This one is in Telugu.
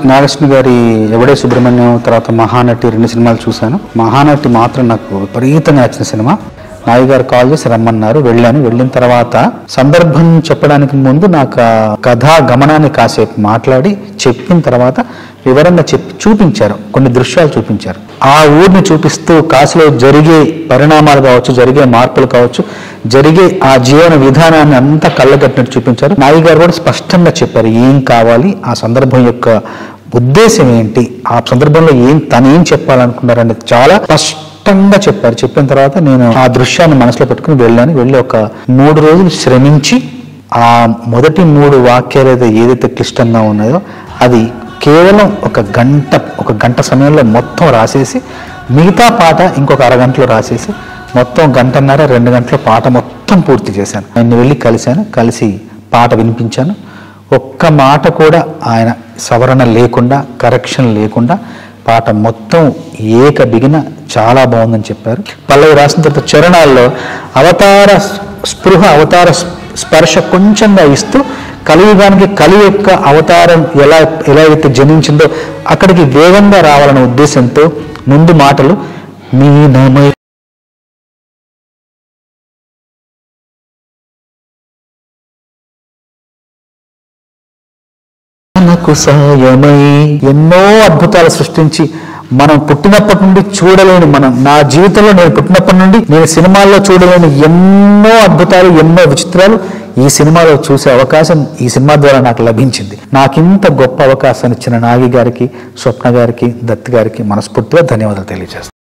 నాగేశ్వర గారి ఎవడే సుబ్రహ్మణ్యం తర్వాత మహానటి 2 సినిమాలు చూశాను. మహానటి మాత్రం నాకు విపరీతంగా నచ్చిన సినిమా. నాయి గారు కాల్ చేసి రమ్మన్నారు, వెళ్ళాను. వెళ్ళిన తర్వాత సందర్భం చెప్పడానికి ముందు నాకు కథా గమనాన్ని కాసేపు మాట్లాడి చెప్పిన తర్వాత వివరంగా చూపించారు, కొన్ని దృశ్యాలు చూపించారు. ఆ ఊరిని చూపిస్తూ కాశీలో జరిగే పరిణామాలు కావచ్చు, జరిగే మార్పులు కావచ్చు, జరిగే ఆ జీవన విధానాన్ని అంతా కళ్ళగట్టినట్టు చూపించారు. నాయి గారు కూడా స్పష్టంగా చెప్పారు ఏం కావాలి, ఆ సందర్భం యొక్క ఉద్దేశం ఏంటి, ఆ సందర్భంలో తను ఏం చెప్పాలనుకున్నారనేది చాలా స్పష్టంగా చెప్పారు. చెప్పిన తర్వాత నేను ఆ దృశ్యాన్ని మనసులో పెట్టుకుని వెళ్ళి ఒక 3 రోజులు శ్రమించి ఆ మొదటి 3 వాక్యాలు ఏదైతే క్లిష్టంగా ఉన్నాయో అది కేవలం ఒక గంట సమయంలో మొత్తం రాసేసి, మిగతా పాట ఇంకొక అరగంటలో రాసేసి మొత్తం 1.5-2 గంటల పాట మొత్తం పూర్తి చేశాను. ఆయన్ని వెళ్ళి కలిసి పాట వినిపించాను. ఒక్క మాట కూడా ఆయన సవరణ లేకుండా, కరెక్షన్ లేకుండా పాట మొత్తం ఏక బిగిన చాలా బాగుందని చెప్పారు. పల్లవి రాసిన తర్వాత చరణాల్లో అవతార స్పృహ, అవతార స్పర్శ కొంచెంగా ఇస్తూ కలియుగానికి కలి యొక్క అవతారం ఎలా అయితే జనించిందో అక్కడికి వేగంగా రావాలనే ఉద్దేశంతో ముందు మాటలు మీనమై మనకు సాయమై ఎన్నో అద్భుతాలు సృష్టించి మనం పుట్టినప్పటి నుండి చూడలేని, నా జీవితంలో నేను పుట్టినప్పటి నుండి నేను సినిమాల్లో చూడలేని ఎన్నో అద్భుతాలు, ఎన్నో విచిత్రాలు ఈ సినిమాలో చూసే అవకాశం ఈ సినిమా ద్వారా నాకు లభించింది. నాకింత గొప్ప అవకాశాన్ని ఇచ్చిన నాగి గారికి, స్వప్న గారికి, దత్ గారికి మనస్ఫూర్తిగా ధన్యవాదాలు తెలియజేస్తాను.